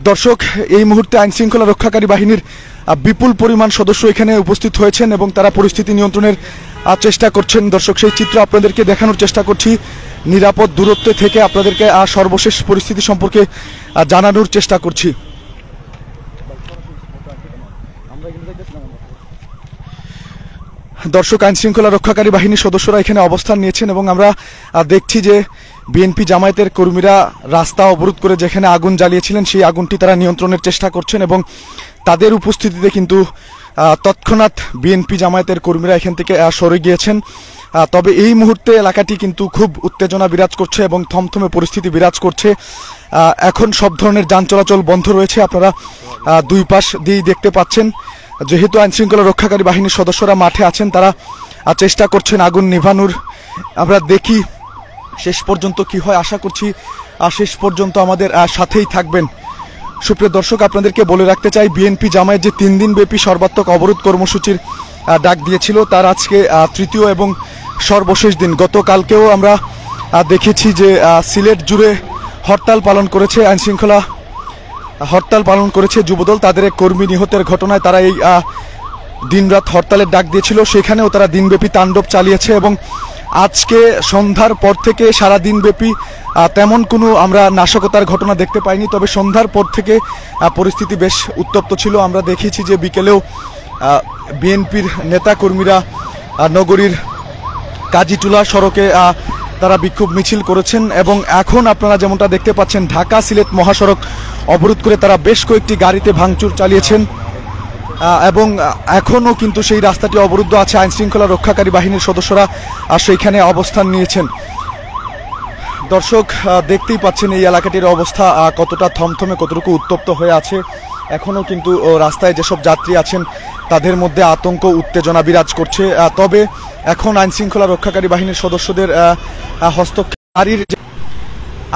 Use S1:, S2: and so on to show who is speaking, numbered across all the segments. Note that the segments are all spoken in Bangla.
S1: দর্শক, এই মুহূর্তে আইন শৃঙ্খলা রক্ষাকারী বাহিনীর বিপুল পরিমাণ সদস্য এখানে উপস্থিত হয়েছেন এবং তারা পরিস্থিতি নিয়ন্ত্রণের চেষ্টা করছেন। দর্শক, সেই চিত্র আপনাদেরকে দেখানোর চেষ্টা করছি। নিরাপদ দূরত্বে থেকে আপনাদেরকে সর্বশেষ পরিস্থিতি সম্পর্কে জানানোর চেষ্টা করছি। দর্শক, আইন শৃঙ্খলা রক্ষাকারী বাহিনীর সদস্যরা এখানে অবস্থান নিয়েছেন এবং আমরা দেখছি যে বিএনপি জামায়াতের কর্মীরা রাস্তা অবরোধ করে যেখানে আগুন জ্বালিয়েছিলেন সেই আগুনটি তারা নিয়ন্ত্রণের চেষ্টা করছেন এবং তাদের উপস্থিতিতে কিন্তু তৎক্ষণাৎ বিএনপি জামায়াতের কর্মীরা এখান থেকে সরে গিয়েছেন। তবে এই মুহূর্তে এলাকাটি কিন্তু খুব উত্তেজনা বিরাজ করছে এবং থমথমে পরিস্থিতি বিরাজ করছে। এখন সব ধরনের যান চলাচল বন্ধ রয়েছে। আপনারা দুই পাশ দিয়েই দেখতে পাচ্ছেন। যেহেতু আইন শৃঙ্খলা রক্ষাকারী বাহিনীর সদস্যরা মাঠে আছেন, তারা চেষ্টা করছেন আগুন নিভানোর। আমরা দেখি শেষ পর্যন্ত কি হয়। আশা করছি শেষ পর্যন্ত আমাদের সাথেই থাকবেন। সুপ্রিয় দর্শক, আপনাদেরকে বলে রাখতে চাই, বিএনপি জামায়াত যে 3 দিন ব্যাপী সর্বাত্মক অবরোধ কর্মসূচির ডাক দিয়েছিল তার আজকে তৃতীয় এবং সর্বশেষ দিন। গতকালকেও আমরা দেখেছি যে সিলেট জুড়ে হরতাল পালন করেছে আইন শৃঙ্খলা হরতাল পালন করেছে যুবদল। তাদের এক কর্মী নিহতের ঘটনায় তারা এই দিনরাত হরতালের ডাক দিয়েছিল, সেখানেও তারা দিনব্যাপী তাণ্ডব চালিয়েছে এবং আজকে সন্ধ্যার পর থেকে সারা দিনব্যাপী তেমন কোনো আমরা নাশকতার ঘটনা দেখতে পাইনি। তবে সন্ধ্যার পর থেকে পরিস্থিতি বেশ উত্তপ্ত ছিল। আমরা দেখেছি যে বিকেলেও বিএনপির নেতাকর্মীরা নগরীর কাজীটুলা সড়কে তারা বিক্ষোভ মিছিল করেছেন এবং এখন আপনারা যেমনটা দেখতে পাচ্ছেন ঢাকা সিলেট মহাসড়ক অবরোধ করে তারা বেশ কয়েকটি গাড়িতে ভাঙচুর চালিয়েছেন এবং এখনও কিন্তু সেই রাস্তাটি অবরুদ্ধ আছে। আইন শৃঙ্খলা রক্ষাকারী বাহিনীর সদস্যরা সেইখানে অবস্থান নিয়েছেন। দর্শক, দেখতেই পাচ্ছেন এই এলাকাটির অবস্থা কতটা থমথমে, কতটুকু উত্তপ্ত হয়ে আছে। এখনও কিন্তু রাস্তায় যেসব যাত্রী আছেন তাদের মধ্যে আতঙ্ক উত্তেজনা বিরাজ করছে। তবে এখন আইন শৃঙ্খলা রক্ষাকারী বাহিনীর সদস্যদের হস্তক্ষেপ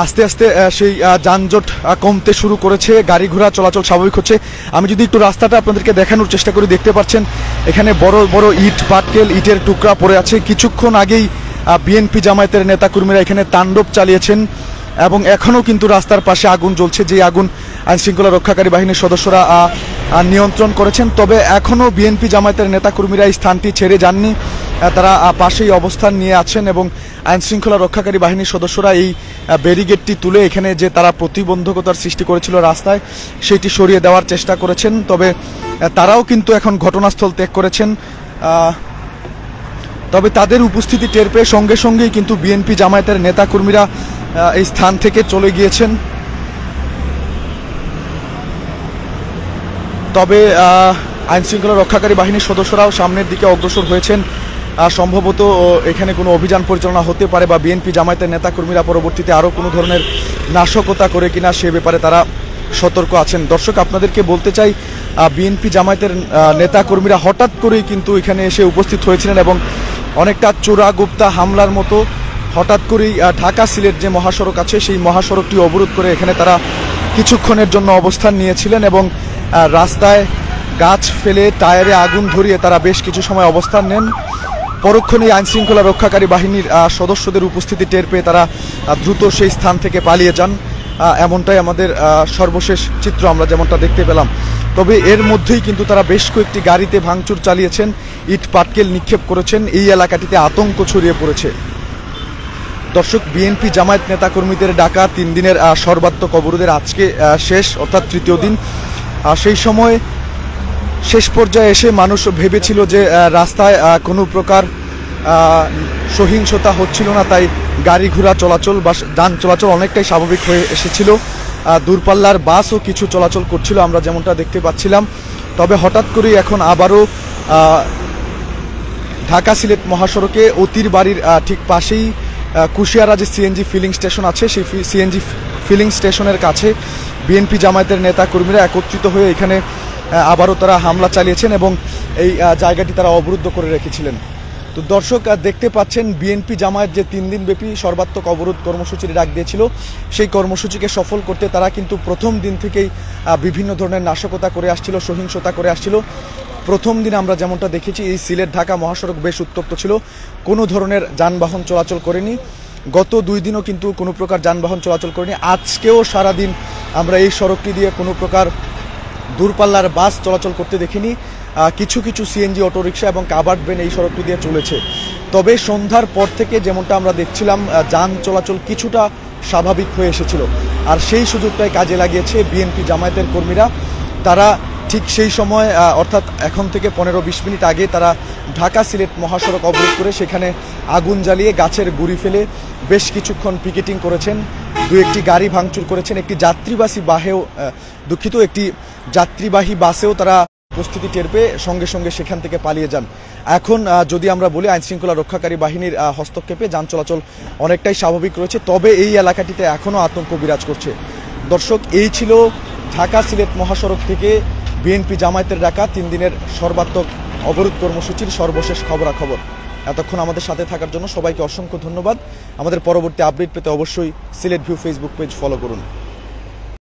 S1: আস্তে আস্তে সেই যানজট কমতে শুরু করেছে, গাড়ি ঘোড়া চলাচল স্বাভাবিক হচ্ছে। আমি যদি একটু রাস্তাটা আপনাদেরকে দেখানোর চেষ্টা করি, দেখতে পাচ্ছেন এখানে বড় বড় ইট পাটকেল, ইটের টুকরা পড়ে আছে। কিছুক্ষণ আগেই বিএনপি জামায়াতের নেতাকর্মীরা এখানে তাণ্ডব চালিয়েছেন এবং এখনও কিন্তু রাস্তার পাশে আগুন জ্বলছে, যে আগুন আইন শৃঙ্খলা রক্ষাকারী বাহিনীর সদস্যরা নিয়ন্ত্রণ করেছেন। তবে এখনও বিএনপি জামায়াতের নেতাকর্মীরা এই স্থানটি ছেড়ে যাননি, তারা পাশেই অবস্থান নিয়ে আছেন এবং আইন শৃঙ্খলা রক্ষাকারী বাহিনীর সদস্যরা এই ব্যারিকেডটি তুলে এখানে যে তারা প্রতিবন্ধকতার সৃষ্টি করেছিল রাস্তায়, সেটি সরিয়ে দেওয়ার চেষ্টা করেছেন। তবে তারাও কিন্তু এখন ঘটনাস্থল ত্যাগ করেছেন। তবে তাদের উপস্থিতি টের পেয়ে সঙ্গে সঙ্গেই কিন্তু বিএনপি জামায়াতের নেতাকর্মীরা এই স্থান থেকে চলে গিয়েছেন। তবে আইন শৃঙ্খলা রক্ষাকারী বাহিনীর সদস্যরাও সামনের দিকে অগ্রসর হয়েছেন। সম্ভবত এখানে কোনো অভিযান পরিচালনা হতে পারে বা বিএনপি জামায়াতের নেতাকর্মীরা পরবর্তীতে আরও কোনো ধরনের নাশকতা করে কিনা সে ব্যাপারে তারা সতর্ক আছেন। দর্শক, আপনাদেরকে বলতে চাই, বিএনপি জামায়াতের নেতাকর্মীরা হঠাৎ করেই কিন্তু এখানে এসে উপস্থিত হয়েছিলেন এবং অনেকটা চোরাগুপ্তা হামলার মতো হঠাৎ করেই ঢাকা সিলেট যে মহাসড়ক আছে সেই মহাসড়কটি অবরোধ করে এখানে তারা কিছুক্ষণের জন্য অবস্থান নিয়েছিলেন এবং রাস্তায় গাছ ফেলে টায়ারে আগুন ধরিয়ে তারা বেশ কিছু সময় অবস্থান নেন। পরক্ষণেই আইন শৃঙ্খলা রক্ষাকারী বাহিনীর সদস্যদের উপস্থিতি টের পেয়ে তারা দ্রুত সেই স্থান থেকে পালিয়ে যান। এমনটাই আমাদের সর্বশেষ চিত্র আমরা যেমনটা দেখতে পেলাম। তবে এর মধ্যেই কিন্তু তারা বেশ কয়েকটি গাড়িতে ভাঙচুর চালিয়েছেন, ইট পাটকেল নিক্ষেপ করেছেন। এই এলাকাটিতে আতঙ্ক ছড়িয়ে পড়েছে। দর্শক, বিএনপি জামায়াত নেতাকর্মীদের ডাকা 3 দিনের সর্বাত্মক অবরোধের আজকে শেষ, অর্থাৎ তৃতীয় দিন। সেই সময় শেষ পর্যায়ে এসে মানুষ ভেবেছিল যে রাস্তায় কোনো প্রকার সহিংসতা হচ্ছিল না, তাই গাড়ি ঘোড়া চলাচল বা যান চলাচল অনেকটাই স্বাভাবিক হয়ে এসেছিল। দূরপাল্লার বাসও কিছু চলাচল করছিল, আমরা যেমনটা দেখতে পাচ্ছিলাম। তবে হঠাৎ করেই এখন আবারও ঢাকা সিলেট মহাসড়কে অতির বাড়ির ঠিক পাশেই কুশিয়ারা যে সিএনজি ফিলিং স্টেশন আছে, সেই সিএনজি ফিলিং স্টেশনের কাছে বিএনপি জামায়াতের নেতাকর্মীরা একত্রিত হয়ে এখানে আবারও তারা হামলা চালিয়েছেন এবং এই জায়গাটি তারা অবরুদ্ধ করে রেখেছিলেন। তো দর্শক, দেখতে পাচ্ছেন বিএনপি জামায়াত যে 3 দিন ব্যাপী সর্বাত্মক অবরোধ কর্মসূচির ডাক দিয়েছিল, সেই কর্মসূচিকে সফল করতে তারা কিন্তু প্রথম দিন থেকেই বিভিন্ন ধরনের নাশকতা করে আসছিল, সহিংসতা করে আসছিল। প্রথম দিন আমরা যেমনটা দেখেছি এই সিলেট ঢাকা মহাসড়ক বেশ উত্তপ্ত ছিল, কোনো ধরনের যানবাহন চলাচল করেনি। গত 2 দিনও কিন্তু কোনো প্রকার যানবাহন চলাচল করেনি। আজকেও সারাদিন আমরা এই সড়কটি দিয়ে কোনো প্রকার দূরপাল্লার বাস চলাচল করতে দেখিনি। কিছু কিছু সিএনজি অটোরিকশা এবং কাভার্ড ভ্যান এই সড়কটি দিয়ে চলেছে। তবে সন্ধ্যার পর থেকে যেমনটা আমরা দেখছিলাম যান চলাচল কিছুটা স্বাভাবিক হয়ে এসেছিল, আর সেই সুযোগটাই কাজে লাগিয়েছে বিএনপি জামায়াতের কর্মীরা। তারা ঠিক সেই সময় অর্থাৎ এখন থেকে 15-20 মিনিট আগে তারা ঢাকা সিলেট মহাসড়ক অবরোধ করে সেখানে আগুন জ্বালিয়ে গাছের গুঁড়ি ফেলে বেশ কিছুক্ষণ পিকেটিং করেছেন। একটি গাড়ি ভাঙচুর করেছেন। একটি যাত্রীবাহী বাসেও তারা উপস্থিতি টের পেয়ে সঙ্গে সঙ্গে সেখান থেকে পালিয়ে যান। এখন যদি আমরা বলি আইনশৃঙ্খলা রক্ষাকারী বাহিনীর হস্তক্ষেপে যান চলাচল অনেকটাই স্বাভাবিক রয়েছে, তবে এই এলাকাটিতে এখনও আতঙ্ক বিরাজ করছে। দর্শক, এই ছিল ঢাকা সিলেট মহাসড়ক থেকে বিএনপি জামায়াতের ডাকা 3 দিনের সর্বাত্মক অবরোধ কর্মসূচির সর্বশেষ খবরাখবর। এতক্ষণ আমাদের সাথে থাকার জন্য সবাইকে অসংখ্য ধন্যবাদ। আমাদের পরবর্তী আপডেট পেতে অবশ্যই Sylhet view Facebook page follow করুন।